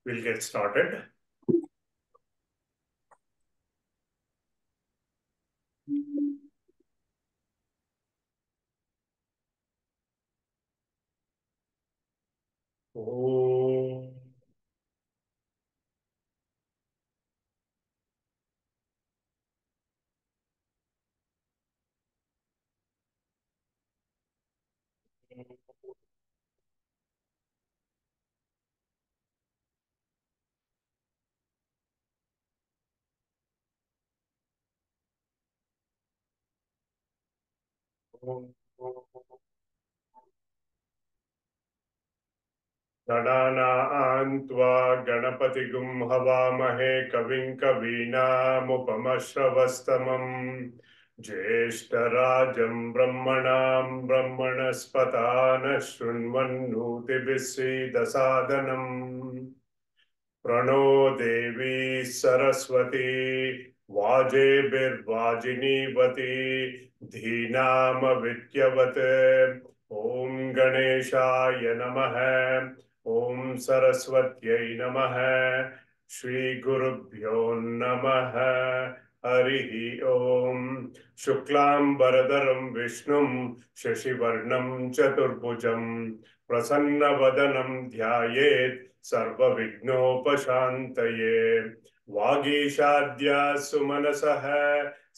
We'll get started. Oh. गणानान्त्वा गणपतिगुं हवामहे कविं कवीनामुपमश्रवस्तमम् ज्येष्ठराजं ब्रह्मणां ब्रह्मणस्पतान शृण्वन्नोतिभिः सीदसादनम् प्रणो देवी सरस्वती वाजेभिर्वाजिनीवती धीनामविद्यवत् ॐ गणेशाय नमः ॐ सरस्वत्यै नमः श्रीगुरुभ्यो नमः हरिः ॐ शुक्लाम्बरधरं विष्णुं शशिवर्णं चतुर्भुजं प्रसन्नवदनं ध्यायेत् सर्वविघ्नोपशान्तये वागीशाद्या सुमनसः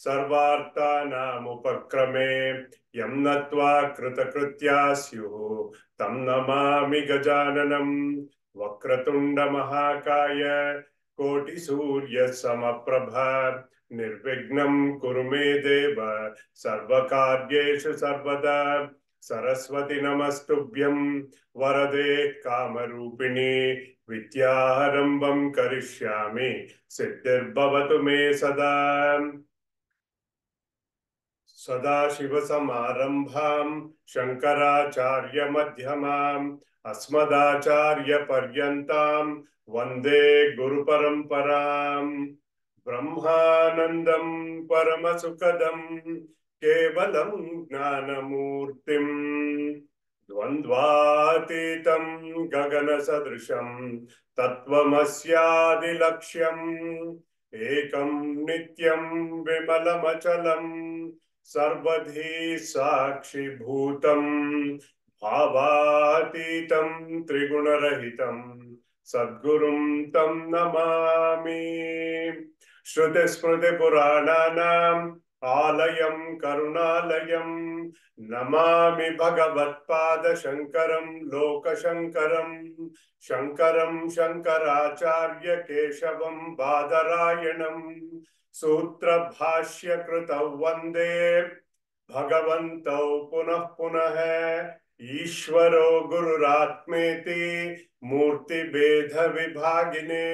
सर्वार्थानामुपक्रमे यं नत्वा कृतकृत्या स्युः तं नमामि गजाननं वक्रतुण्डमहाकाय कोटिसूर्यसमप्रभ निर्विघ्नं कुरु मे देव सर्वकार्येषु सर्वदा सरस्वती नमस्तुभ्यं वरदे कामरूपिणी विद्यारंभं करिष्यामि सिद्धिर्भवतु मे सदा सदाशिवसमारम्भां शङ्कराचार्यमध्यमाम् अस्मदाचार्यपर्यन्तां वन्दे गुरुपरम्पराम् ब्रह्मानन्दं परमसुखदं केवलं ज्ञानमूर्तिं द्वन्द्वातीतं गगनसदृशं तत्त्वमस्यादिलक्ष्यम् एकं नित्यं विमलमचलं सर्वधी साक्षिभूतं भावातीतं त्रिगुणरहितं सद्गुरुं तं नमामि श्रुतिस्मृतिपुराणानाम् आलयं करुणालयं नमामि भगवत्पादशङ्करं लोकशङ्करं शङ्करं शङ्कराचार्य केशवं बादरायणं सूत्रभाष्यकृतौ वन्दे भगवन्तौ पुनः पुनः ईश्वरो गुरुरात्मेति मूर्तिभेदविभागिने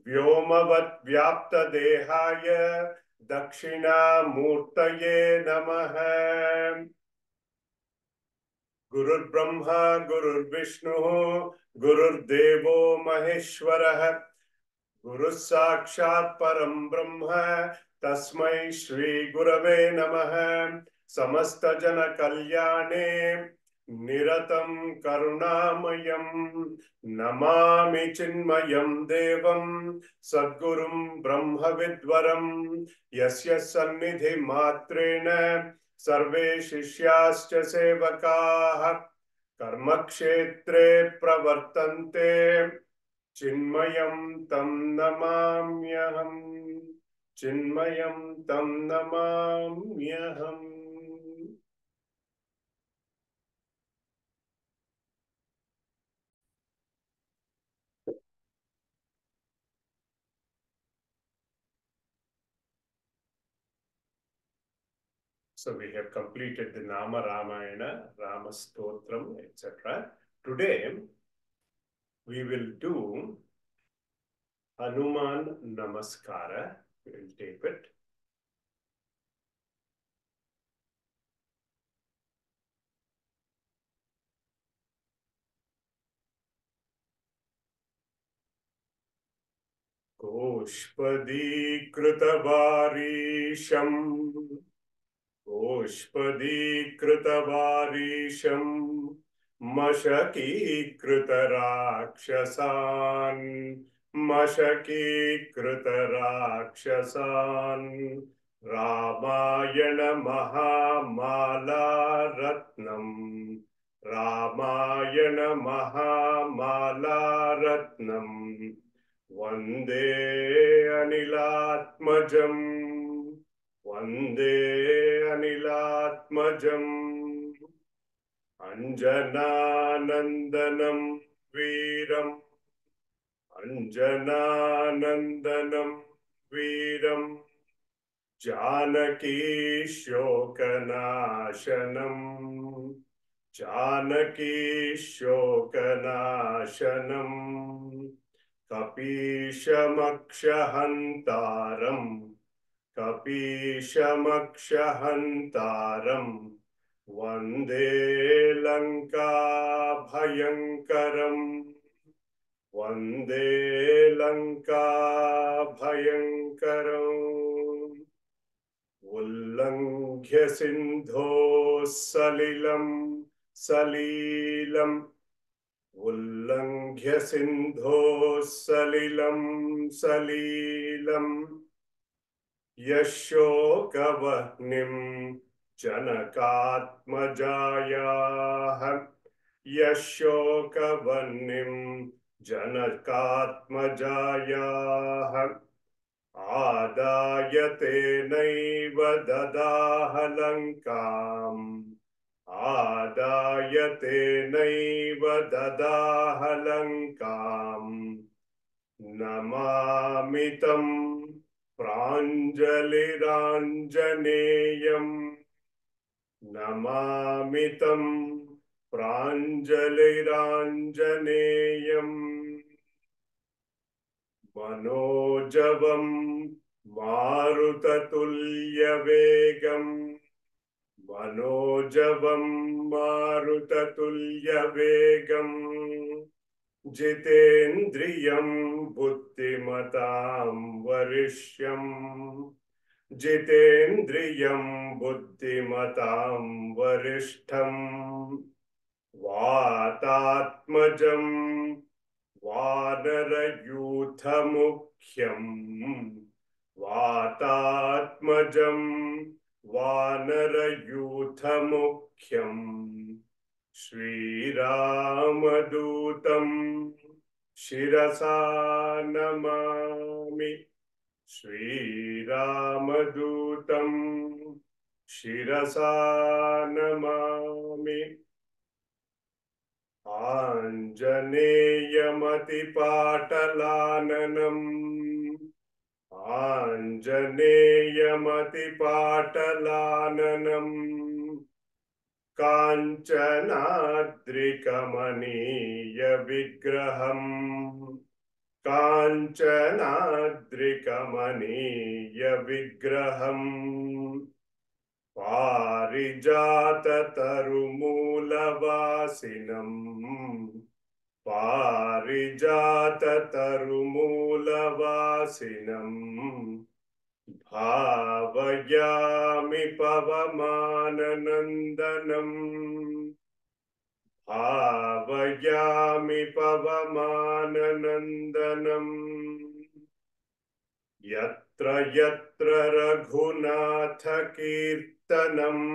व्योमवद्व्याप्तदेहाय दक्षिणामूर्तये नमः। गुरुर्ब्रह्मा गुरुर्विष्णुः गुरुर्देवो महेश्वरः गुरुः साक्षात् परं ब्रह्म तस्मै श्री गुरवे नमः। समस्त जन कल्याणे निरतं करुणामयं नमामि चिन्मयं देवं सद्गुरुं ब्रह्मविद्वरं यस्य सन्निधि मात्रेण सर्वे शिष्याश्च सेवकाः कर्मक्षेत्रे प्रवर्तन्ते चिन्मयं तं नमाम्यहम् चिन्मयं तं नमाम्यहम्। So we have completed the Nama Ramayana, Rama Stotram, etc. Today we will do HANUMAN NAMASKARA. We will tape it. गोष्पदीकृतवारीशम् गोष्पदीकृतवारीशम् मशकीकृतराक्षसान् मशकीकृतराक्षसान् Ramayan महामाला रत्नम् रामायण महामाला रत्नम् वन्दे अनिलात्मजम् वन्दे अनिलात्मजम् अंजनानंदनं वीरम् अंजनानंदनं वीरम् जानकी शोकनाशनम् जानकी शोकनाशनम् कपीशमक्षहन्तारम् कपीशमक्षहन्तारम् वन्दे लंका भयंकरम् वन्दे लंका भयंकरम् उल्लंघ्य सिन्धो सलिलम् उल्लंघ्य सिन्धो सलिलम् यशोकवह्निम् जनकात्मजायाः यशोकवह्निम् जनकात्मजायाः आदाय तेनैव ददाह लङ्काम् आदाय तेनैव ददाह लङ्काम् नमामि तं प्राञ्जलिराञ्जनेयम् नमामि तं प्राञ्जलिराञ्जनेयम् मनोजवं मारुततुल्यवेगम् मनोजवं मारुततुल्यवेगम् जितेन्द्रियं बुद्धिमतां वरिष्ठम् जितेन्द्रियं बुद्धिमतां वरिष्ठम् वातात्मजं वानरयूथमुख्यम् वातात्मजं वानरयूथमुख्यम् श्रीरामदूतं शिरसा नमामि श्रीरामदूतं शिरसा नमामि आञ्जनेयमतिपाटलाननम् आञ्जनेयमतिपाटलाननम् काञ्चनाद्रिकमनीयविग्रहम् काञ्चनाद्रिकमनीयविग्रहम् पारिजाततरुमूलवासिनम् पारिजाततरुमूलवासिनम् भावयामि पवमाननन्दनम् भावयामि पवमाननन्दनम् यत्र यत्र रघुनाथकीर्तनम्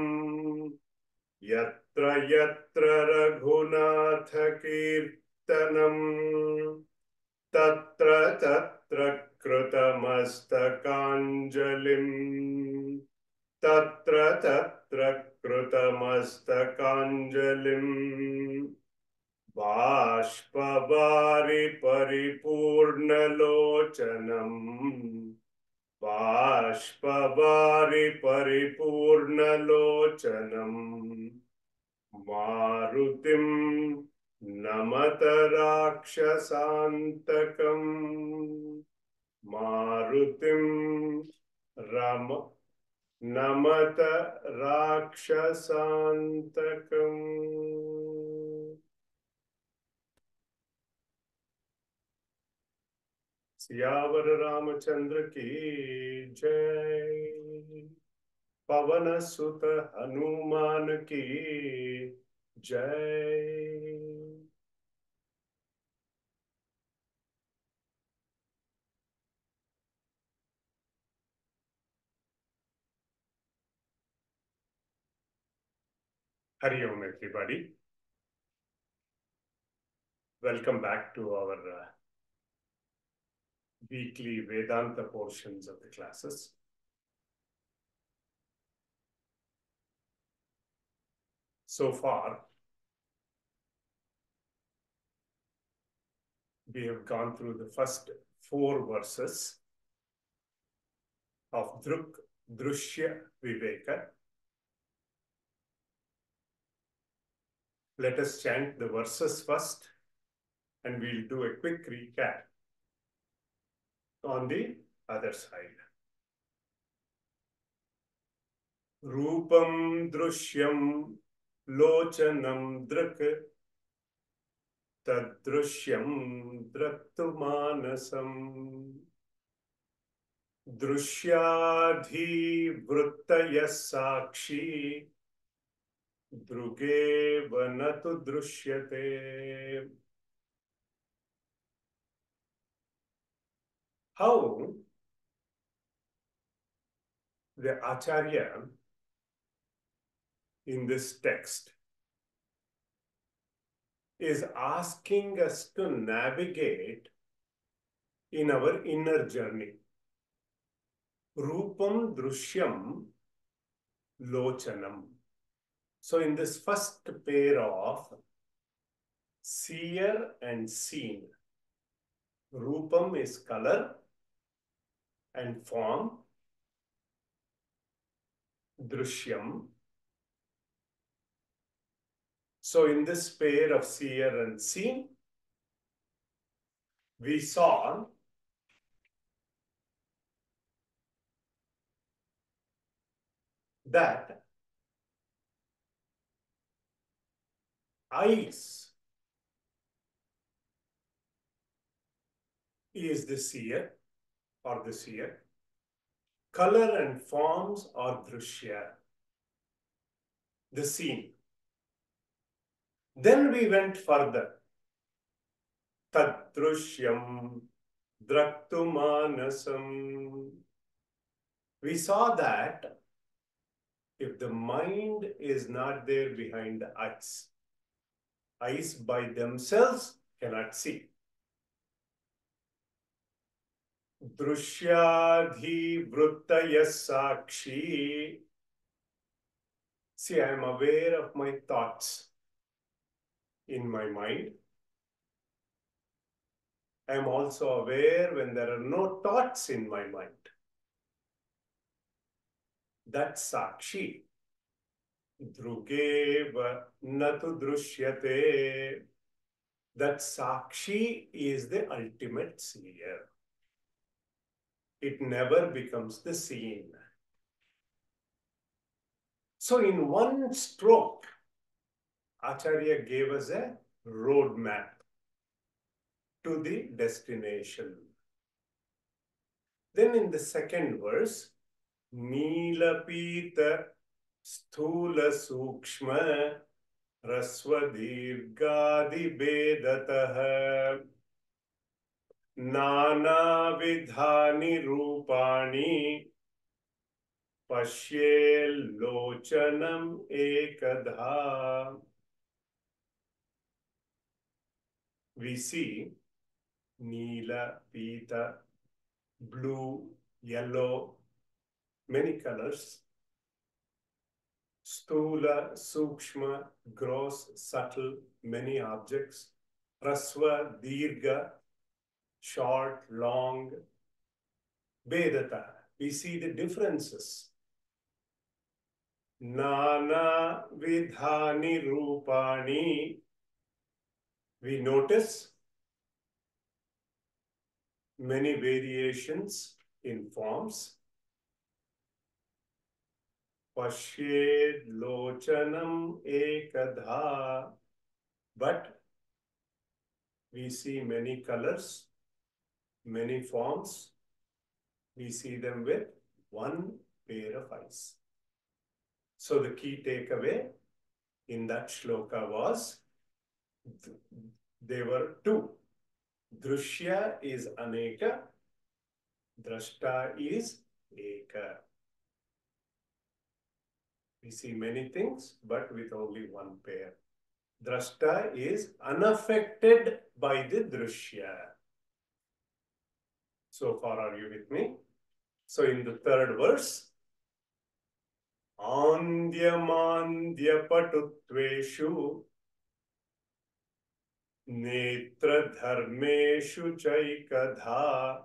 यत्र यत्र रघुनाथकीर्तनम् तत्र तत्र कृतमस्तकाञ्जलिम् तत्र तत्र कृतमस्तकाञ्जलिम् बाष्पवारि परिपूर्णलोचनम् बाष्पवारि परिपूर्णलोचनम् मारुतिं नमत राक्षसान्तकम् मारुतिं रम नमत राक्षसान्तकम्। सियावर रामचंद्र की जय। पवन सुत हनुमान की Jai. Hari Om, everybody. Welcome back to our weekly Vedanta portions of the classes. So far, we have gone through the first 4 verses of DRG Viveka. Let us chant the verses first, and we'll do a quick recap on the other side. Rupam Drishyam Lochanam Drak Tadrishyam Draktumanasam Drishyadhi Vrittaya Sakshi Druge Vanatu Drishyate. How the Acharya in this text is asking us to navigate in our inner journey. Rupam Drishyam Lochanam. So in this first pair of seer and seen, Rupam is color and form, Drishyam. So in this pair of seer and seen, we saw that eyes is the seer or the seer. Color and forms are drishya, the seen. Then we went further. Tadrishyam Draktumanasam. We saw that if the mind is not there behind the eyes by themselves cannot see. Drishyadhi Vrittaya Sakshi. See, I am aware of my thoughts in my mind. I am also aware when there are no thoughts in my mind. That's Sakshi. Drugeva natu drushyate. That Sakshi is the ultimate seer. It never becomes the seen. So in one stroke, Acharya gave us a roadmap to the destination. Then in the second verse, Nilapita Sthula Sukshma Rasvadirgadi Vedataha Nana Vidhani Rupani Pashyel Lochanam Ekadha. We see Nila, Pita, blue, yellow, many colors. Stula, Sukshma, gross, subtle, many objects. Rasva, Dirga, short, long. Vedata, we see the differences. Nana Vidhani Rupani, we notice many variations in forms. Pashyed Lochanam Ekadha, but we see many colors, many forms. We see them with one pair of eyes. So the key takeaway, in that shloka was, there were two. Drushya is aneka, drashta is eka. We see many things, but with only one pair. Drashta is unaffected by the drushya. So far, are you with me? So in the third verse, Andya patutveshu netra dharmeshu chaikadha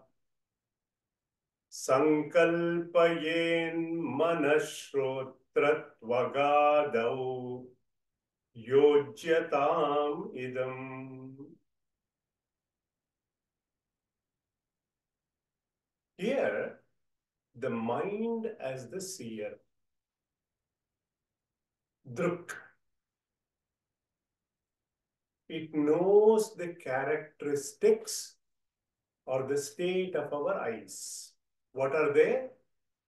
sankalpayen manashrotratvagadau yojyatam idam. Here, the mind as the seer. Druk. It knows the characteristics or the state of our eyes. What are they?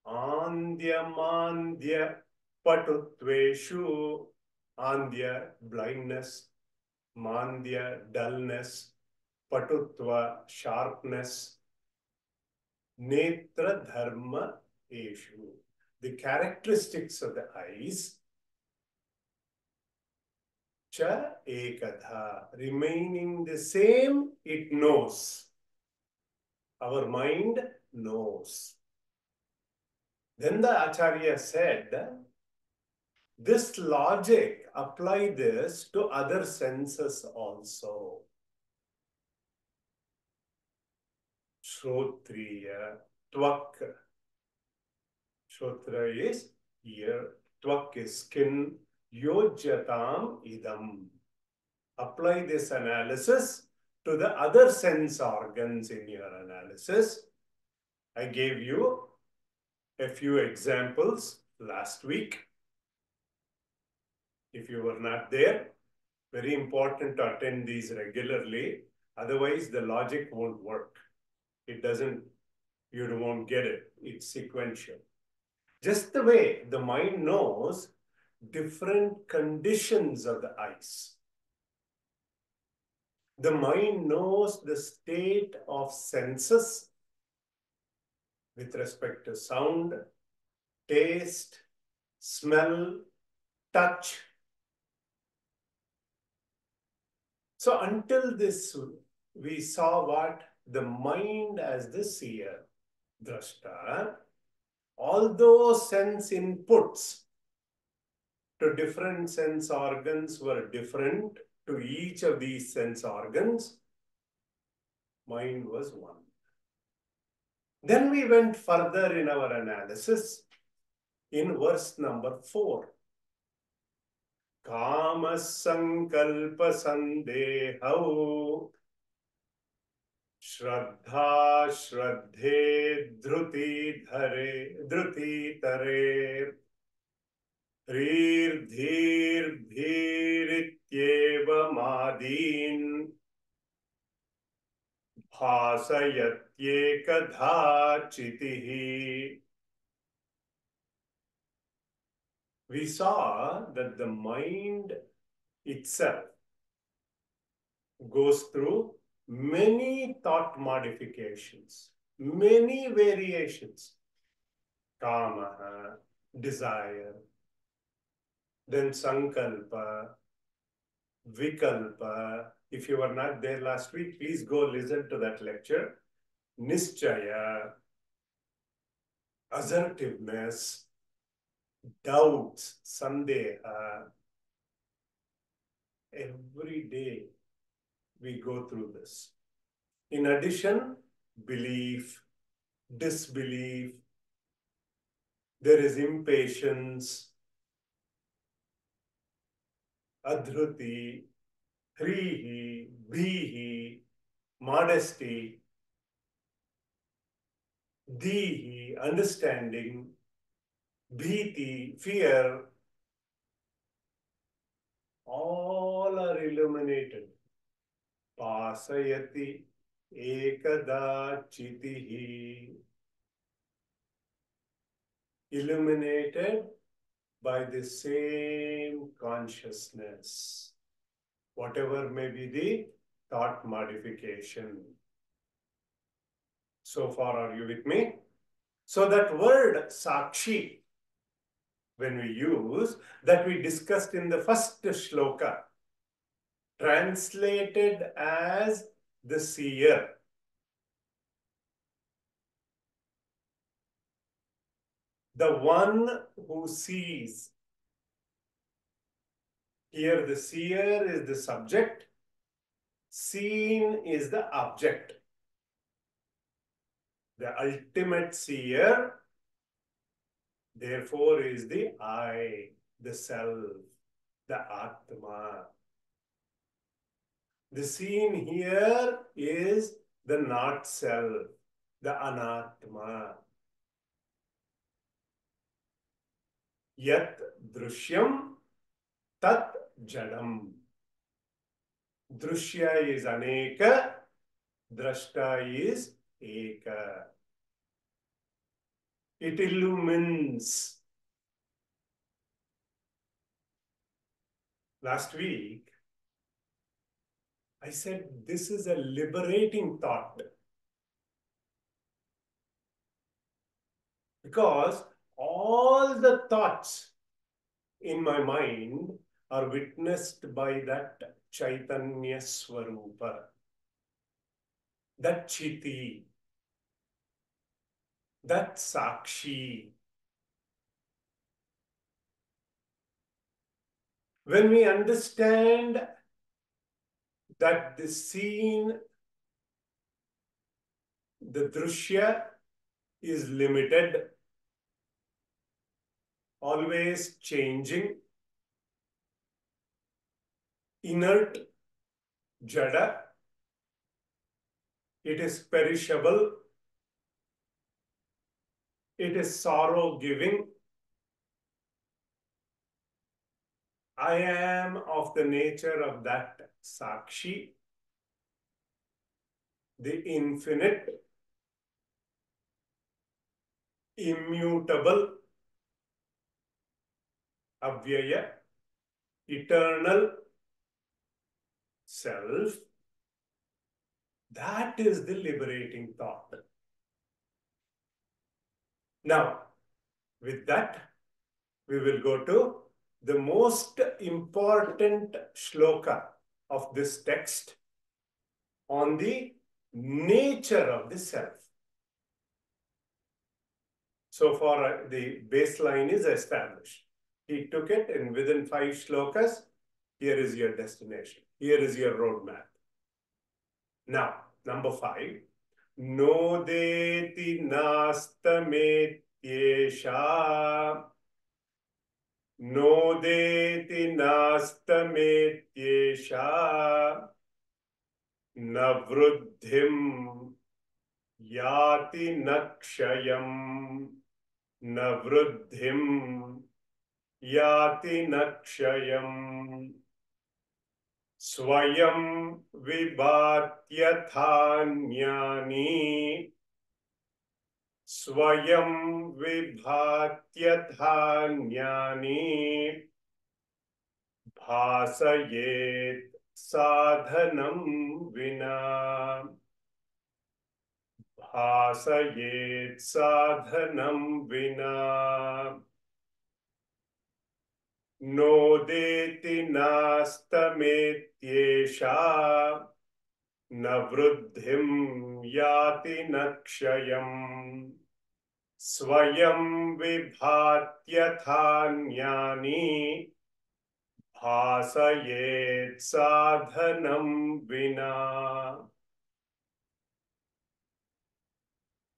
Andya mandya patutveshu. Andya, blindness. Mandya, dullness. Patutva, sharpness. Netra dharma eshu. The characteristics of the eyes. Cha ekadha. Remaining the same, it knows. Our mind knows. Then the Acharya said, this logic, apply this to other senses also. Shrotriya, tvak. Shrotra is ear, tvak is skin, yojyatam idam. Apply this analysis to the other sense organs in your analysis. I gave you a few examples last week. If you were not there, very important to attend these regularly. Otherwise, the logic won't work. It doesn't, you won't get it. It's sequential. Just the way the mind knows different conditions of the eyes. The mind knows the state of senses with respect to sound, taste, smell, touch. So until this, we saw what? The mind as the seer, drashta. Although sense inputs to different sense organs were different to each of these sense organs, mind was one. Then we went further in our analysis in verse number 4. Kama sankalpa sandehau Shraddha Shraddhe Dhruti Tare Hrir Dhir Dhirityeva Madin Bhasayatyekadha Chitihi. We saw that the mind itself goes through many thought modifications, many variations. Kama, desire, then sankalpa, vikalpa. If you were not there last week, please go listen to that lecture. Nischaya, assertiveness, doubts, sandeha. Every day we go through this. In addition, belief, disbelief, there is impatience, adhruti, hrihi, bhihi, modesty, dihi, understanding, bhiti, fear, all are illuminated. Pasayati ekada chitihi. Illuminated by the same consciousness, whatever may be the thought modification. So far, are you with me? So that word Sakshi, when we use, that we discussed in the first shloka, translated as the seer. The one who sees. Here the seer is the subject, seen is the object. The ultimate seer, therefore, is the I, the self, the Atma. The seen here is the not self, the Anatma. Yat drishyam tat jadam. Drushya is aneka, drashta is eka. It illumines. Last week, I said this is a liberating thought. Because all the thoughts in my mind are witnessed by that Chaitanya Swarupa, that Chiti, that Sakshi. When we understand that the scene, the Drushya is limited, always changing, inert, jada, it is perishable, it is sorrow-giving. I am of the nature of that Sakshi, the infinite, immutable, avyaya, eternal self. That is the liberating thought. Now, with that, we will go to the most important shloka of this text on the nature of the self. So far, the baseline is established. He took it, and within 5 shlokas, here is your destination. Here is your roadmap. Now, number 5. Nodeti nastametyesha. Nodeti nastametyesha. Navruddhim yati nakshayam. Navruddhim yati nakshayam. Swayam vibhatyathaanyani. Swayam vibhatyathaanyani. Bhasayet sadhanam vina. Bhasayet sadhanam vina. Nodeti nastametyesha. Navruddhim yati nakshayam. Swayam vibhatyathaanyani. Bhasayet sadhanam vina.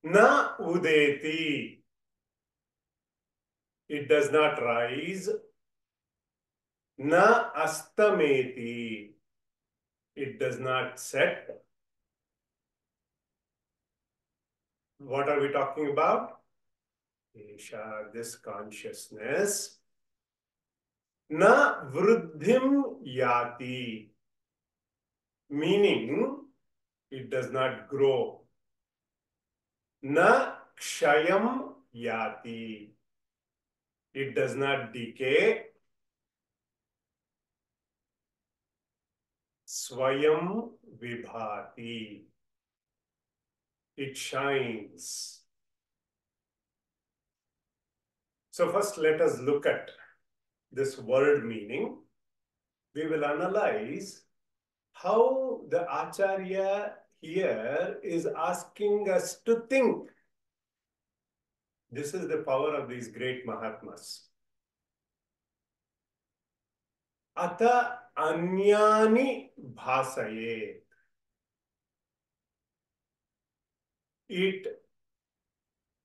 Na udeti. It does not rise. Na astameti. It does not set. What are we talking about? Isha, this consciousness. Na vruddhim yati. Meaning, it does not grow. Na kshayam yati. It does not decay. Swayam vibhati. It shines. So first let us look at this word meaning. We will analyze how the Acharya here is asking us to think. This is the power of these great Mahatmas. Ata anyani bhasaye. It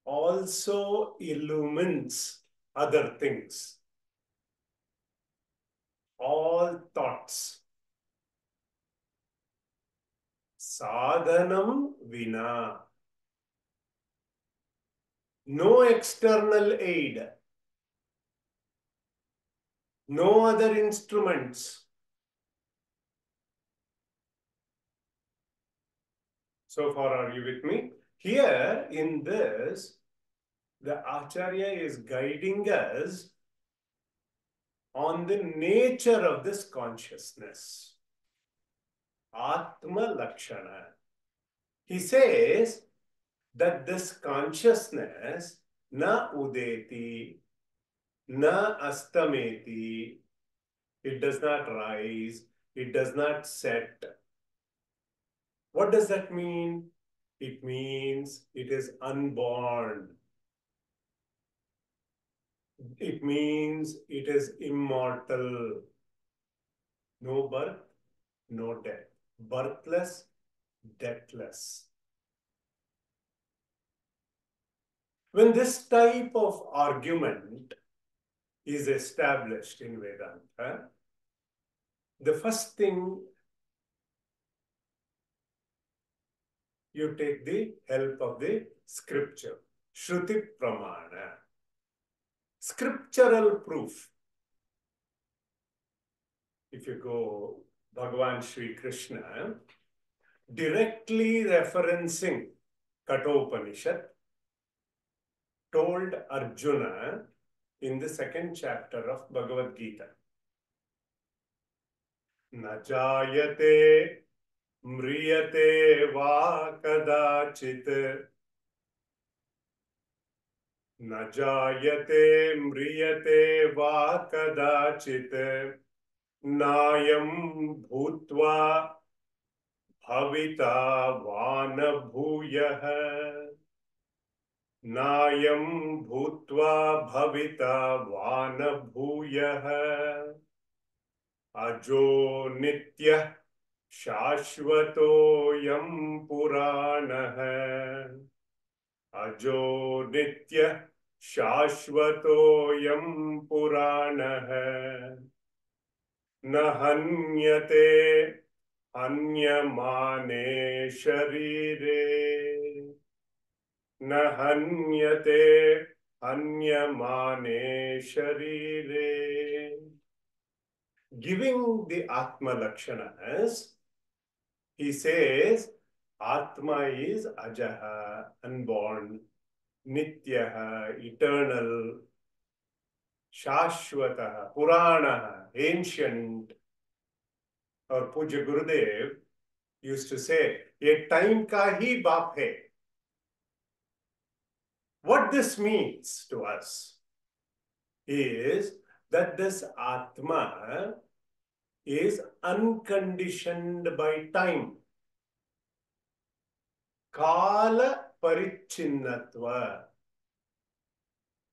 also illumines other things. All thoughts. Sadhanam vina. No external aid. No other instruments. So far, are you with me? Here in this, the Acharya is guiding us on the nature of this consciousness. Atma Lakshana. He says that this consciousness na udeti, na astameti, it does not rise, it does not set. What does that mean? It means it is unborn. It means it is immortal. No birth, no death. Birthless, deathless. When this type of argument is established in Vedanta, the first thing you take the help of the scripture, Shruti Pramana, scriptural proof. If you go Bhagavan Sri Krishna, directly referencing Kathopanishad, told Arjuna in the second chapter of Bhagavad Gita, Na jayate mriyate va kadachit. Na jayate mriyate va kadachit. Nayam bhutva bhavita vana bhuyah. Nayam bhutva bhavita vana bhuyah. Ajo nitya shashvatoyam puranah. Ajo nitya shashvatoyam puranah. Na hanyate hanyamane sharire. Na hanyate hanyamane sharire. Giving the Atma Lakshanas, he says, Atma is Ajaha, unborn, Nityaha, eternal, Shashvataha, Puranaha, ancient. Our Puja Gurudev used to say, Ye time ka hi baap hai. What this means to us is that this Atma is unconditioned by time. Kala parichinnatva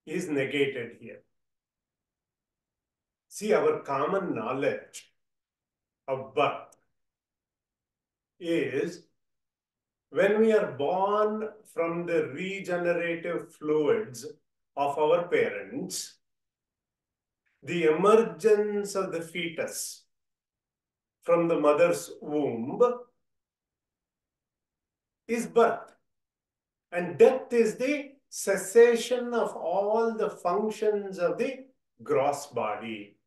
is negated here. See, our common knowledge of birth is when we are born from the regenerative fluids of our parents, the emergence of the fetus from the mother's womb is birth. And death is the cessation of all the functions of the gross body.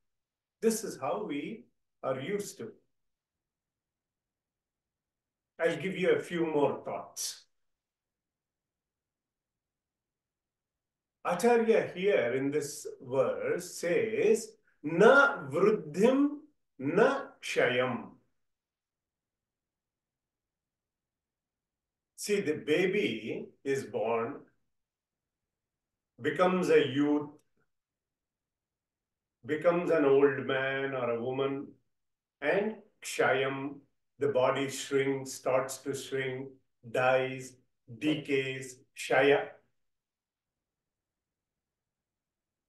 This is how we are used to. I'll give you a few more thoughts. Acharya here in this verse says, na vruddhim na kshayam. See, the baby is born, becomes a youth, becomes an old man or a woman, and kshayam, the body shrinks, starts to shrink, dies, decays, kshaya.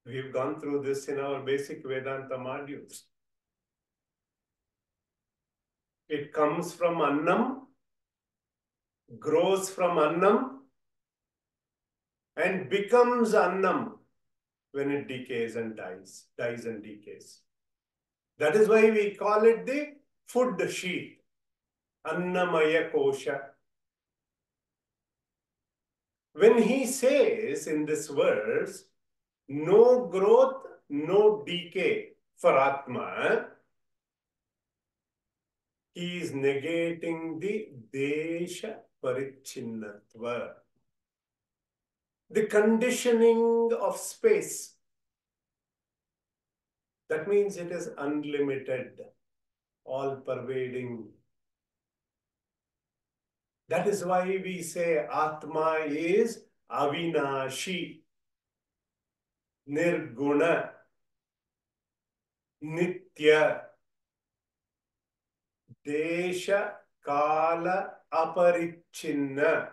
We've gone through this in our basic Vedanta modules. It comes from annam, grows from annam, and becomes annam when it decays and dies and decays. That is why we call it the food sheath, annamaya kosha. When he says in this verse, no growth, no decay for Atma, he is negating the desha parichinnatva, the conditioning of space. That means it is unlimited, all-pervading. That is why we say Atma is avinashi, nirguna, nitya, desha, kala, aparichinna.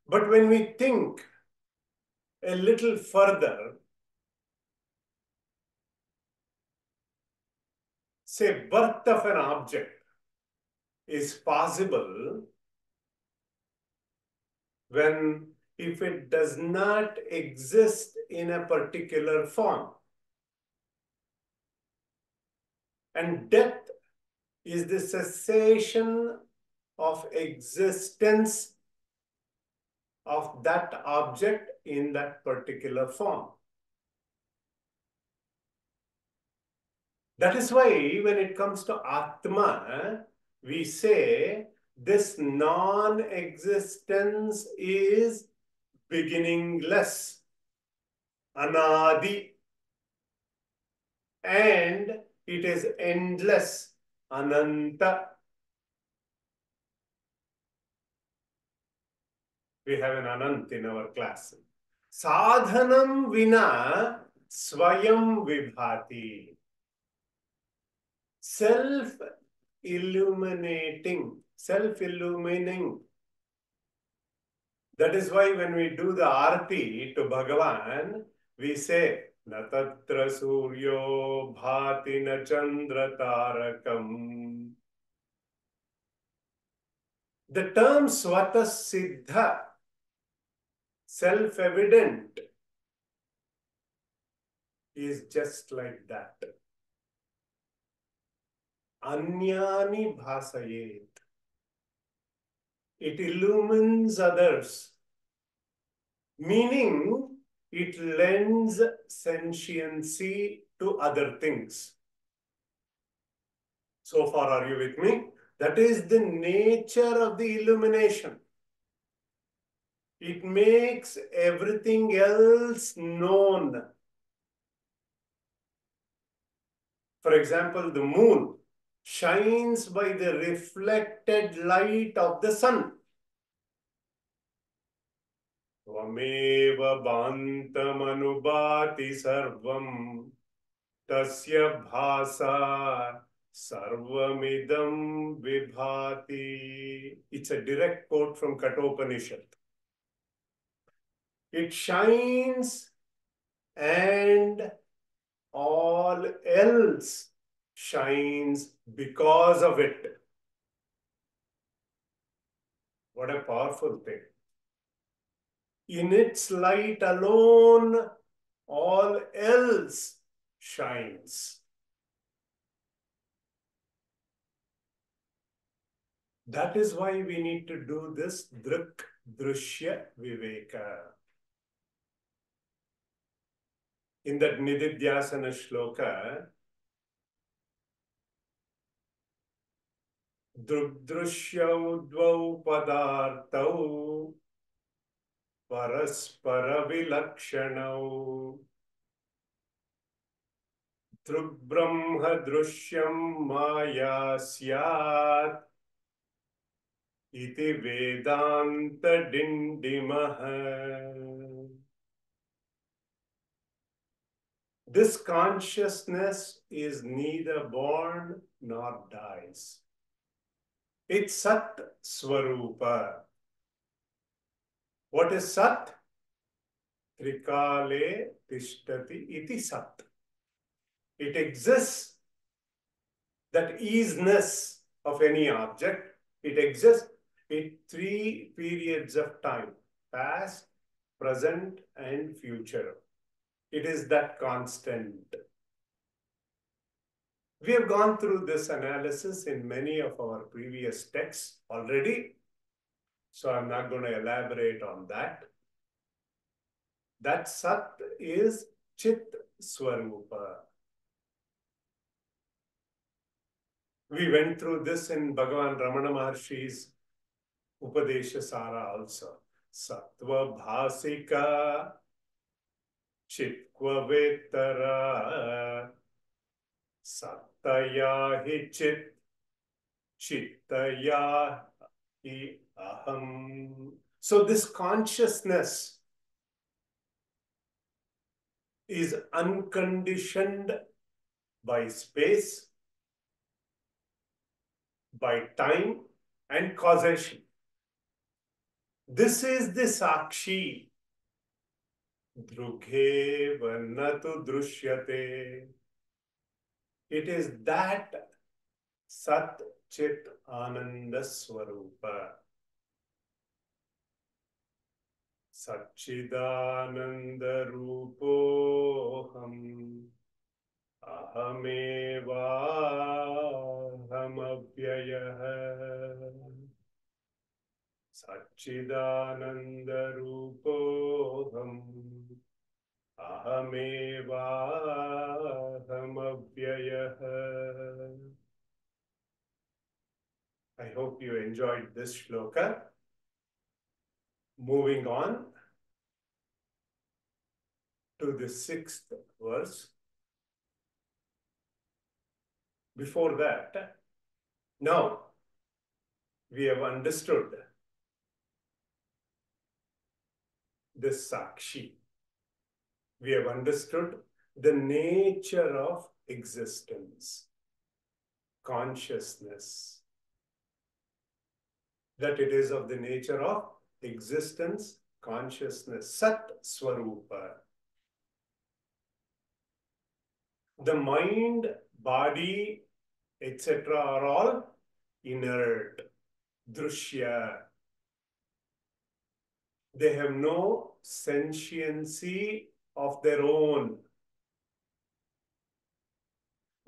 But when we think a little further, say birth of an object is possible when if it does not exist in a particular form. And death is the cessation of existence of that object in that particular form. That is why when it comes to Atma, we say this non-existence is beginningless, anadi, and it is endless, ananta. We have an anant in our class. Sadhanam vina swayam vibhati. Self-illuminating, self-illumining. That is why when we do the arati to Bhagavan, we say, na tatra suryo bhati na chandra tarakam. The term swata siddha, self-evident, is just like that. Anyani bhasayet. It illumines others, meaning it lends sentiency to other things. So far, are you with me? That is the nature of the illumination. It makes everything else known. For example, the moon shines by the reflected light of the sun. Tvameva bantam anubhati sarvam tasya bhasa sarvamidam vibhati. It's a direct quote from Kathopanishad. It shines and all else shines because of it. What a powerful thing. In its light alone, all else shines. That is why we need to do this Drik Drishya Viveka. In that Nididhyasana shloka, Drugdrushyau dvau padartau Paraspara Vilakshanau Drugbrahma Drishyam Maya Syat Iti Vedanta Dindimaha. This consciousness is neither born nor dies. It's Sat Swarupa. What is Sat? Trikale Tishtati iti Sat. It exists, that easiness of any object, it exists in three periods of time: past, present, and future. It is that constant. We have gone through this analysis in many of our previous texts already, so I'm not going to elaborate on that. That Sat is Chit Swarupa. We went through this in Bhagavan Ramana Maharshi's Upadesha Sara also. Sattva Bhasika Chitkva Vetara Sattaya Hi Chit Chittaya Hi Aham. So this consciousness is unconditioned by space, by time, and causation. This is the Sakshi. Drughe Vannatu Drushyate. It is that Sat Chit Ananda Swarupa. Satchidananda Rupoham Ahameva Hamavyayah. Satchidananda Rupoham Ahameva Hamavyayah. I hope you enjoyed this shloka. Moving on to the 6th verse. Before that, now we have understood this Sakshi. We have understood the nature of existence, consciousness, that it is of the nature of existence, consciousness, Sat Swarupa. The mind, body, etc. are all inert, drushya. They have no sentiency of their own.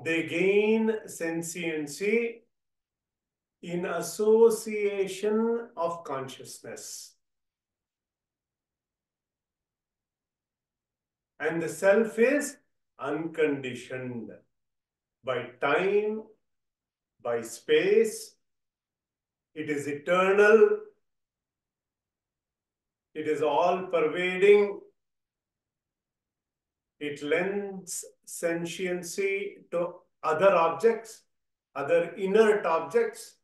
They gain sentiency in association of consciousness. And the self is unconditioned by time, by space. It is eternal. It is all pervading. It lends sentiency to other objects, other inert objects,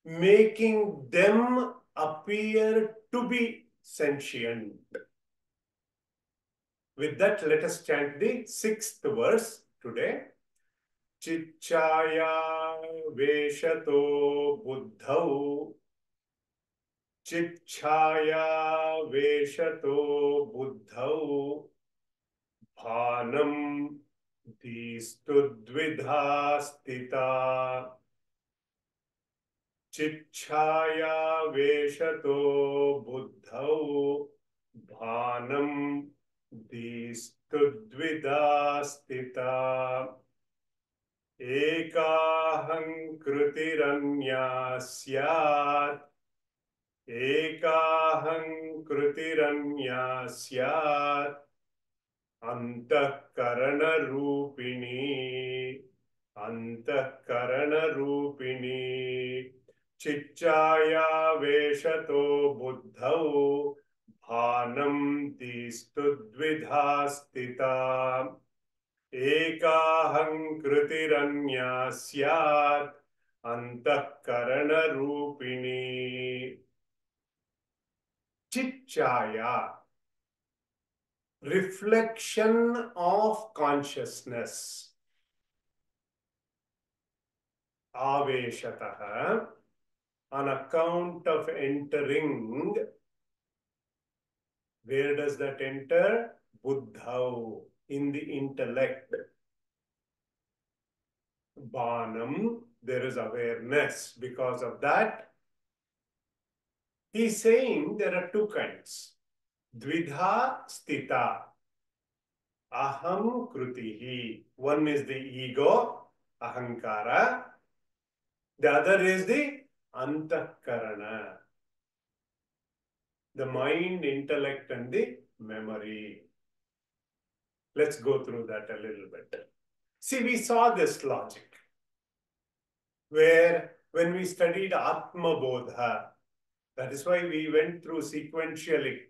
making them appear to be sentient. With that, let us chant the 6th verse today. Chitchaya veshato buddhau. Chitchaya veshato buddhau. Bhanam distudvidha stita. Chitchaya veshato buddhau. Bhanam distudvidha stita. Ekaham krutiranya syat. Ekaham krutiranya syat. Antahkarana rupini. Antahkarana rupini. चिच्चाया वेशतो बुद्धौ भानं दीस्तु द्विधा स्थिता एकाहंकृतिरन्या स्यात् अंतःकरणरूपिणी चिच्चाया reflection of consciousness aveshatah on account of entering. Where does that enter? Buddhau, in the intellect. Bhanam, there is awareness. Because of that, he's saying there are two kinds. Dvidha stita. Aham krutihi. One is the ego, ahankara. The other is the antakarana. The mind, intellect, and the memory. Let's go through that a little bit. See, we saw this logic where when we studied Atma Bodha, that is why we went through sequentially.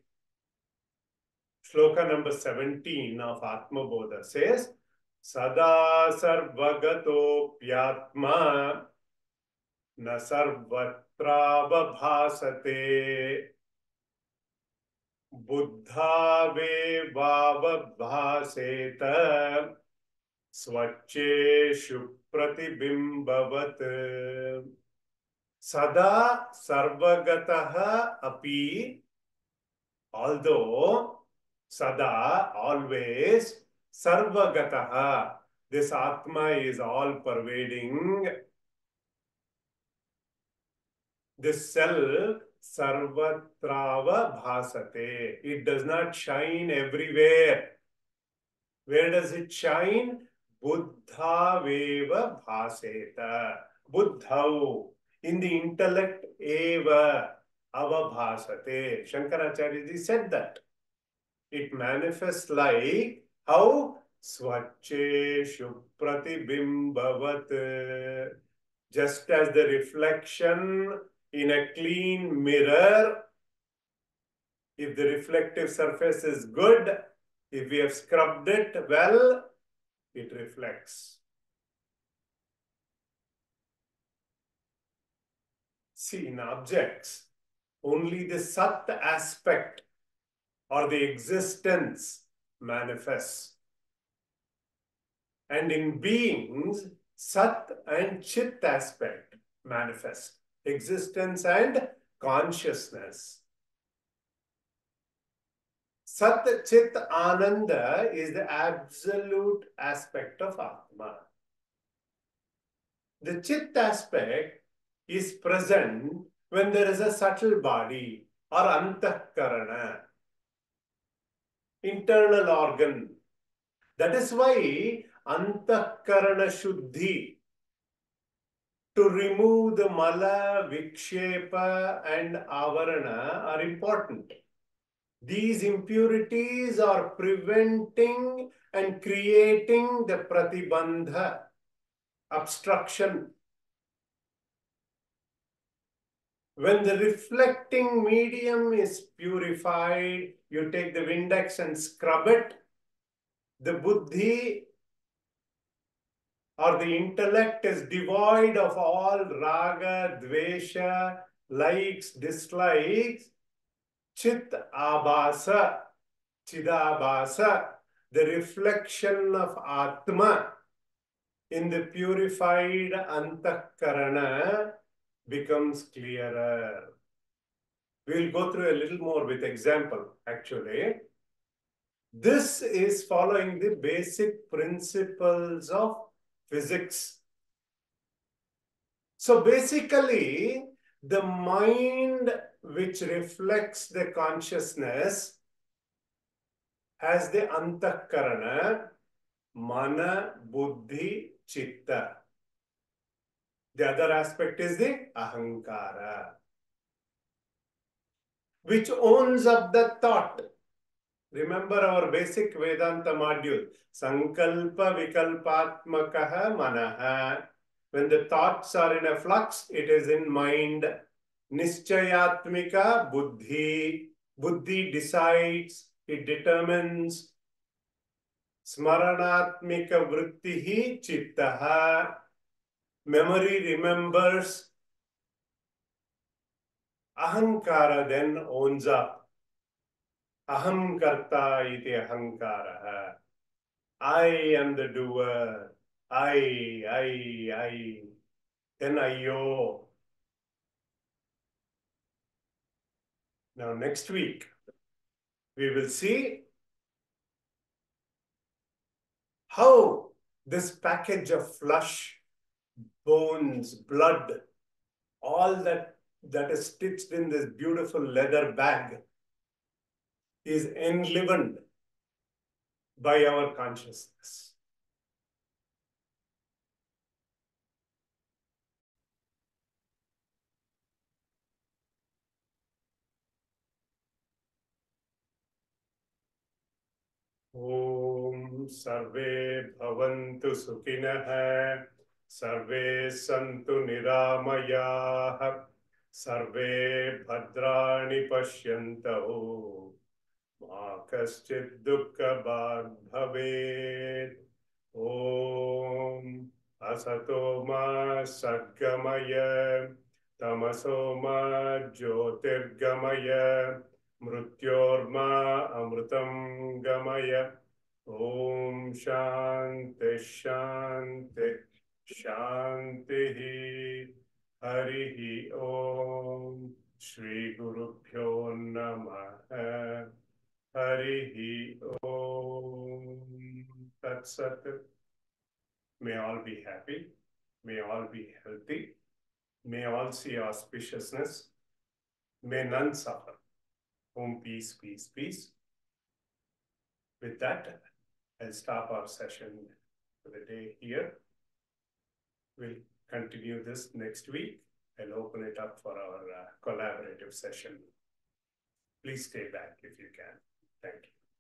Shloka number 17 of Atma Bodha says, Sada sarvagato pyatma na sarvatra bhasate buddha ve vavabhaseta swacheshu pratibimbavat sada sarvagataha api, although sada, always, sarvagataha, this Atma is all pervading. This self, sarvatrava bhasate. It does not shine everywhere. Where does it shine? Buddha veva bhaseta. Buddhau. In the intellect, eva avabhasate. Shankaracharya said that. It manifests like how? Swacheshu pratibimbavat. Just as the reflection in a clean mirror, if the reflective surface is good, if we have scrubbed it well, it reflects. See, in objects, only the Sat aspect or the existence manifests. And in beings, Sat and Chit aspect manifest. Existence and consciousness. Sat Chit Ananda is the absolute aspect of Atma. The Chit aspect is present when there is a subtle body or antahkarana, internal organ. That is why antahkarana shuddhi, to remove the mala, vikshepa and avarana, are important. These impurities are preventing and creating the pratibandha, obstruction. When the reflecting medium is purified, you take the Windex and scrub it, the buddhi or the intellect is devoid of all raga, dvesha, likes, dislikes, chit abhasa, chidabhasa, the reflection of Atma in the purified antahkarana becomes clearer. We will go through a little more with example, actually. This is following the basic principles of physics. So basically, the mind which reflects the consciousness has the antahkarana, mana, buddhi, chitta. The other aspect is the ahankara, which owns up the thought. Remember our basic Vedanta module. Sankalpa vikalpatmakaha manaha. When the thoughts are in a flux, it is in mind. Nischayatmika buddhi. Buddhi decides, it determines. Smaranatmika vrittihi chittaha. Memory remembers. Ahankara then owns up. Aham karta iti ahankara. I am the doer. I. Then Ayyo. Now next week, we will see how this package of flesh, bones, blood, all that is stitched in this beautiful leather bag is enlivened by our consciousness. Om Sarve Bhavantu Sukhinah, Sarve Santu Niramayah, Sarve Bhadrani Pashyanto, Ma Kaschid Dukkha Bhag Bhavet. Om Asato Ma Sadgamaya, Tamaso Ma Jyotirgamaya, Mrutyorma Amrutam Gamaya. Om Shanti Shanti Shanti. Harihi Om. Shri Guru Pyo Namaha. Harihi Om. Tat Sat. May all be happy. May all be healthy. May all see auspiciousness. May none suffer. Om peace, peace, peace. With that, I'll stop our session for the day here. We'll continue this next week. I'll open it up for our collaborative session. Please stay back if you can. Thank you.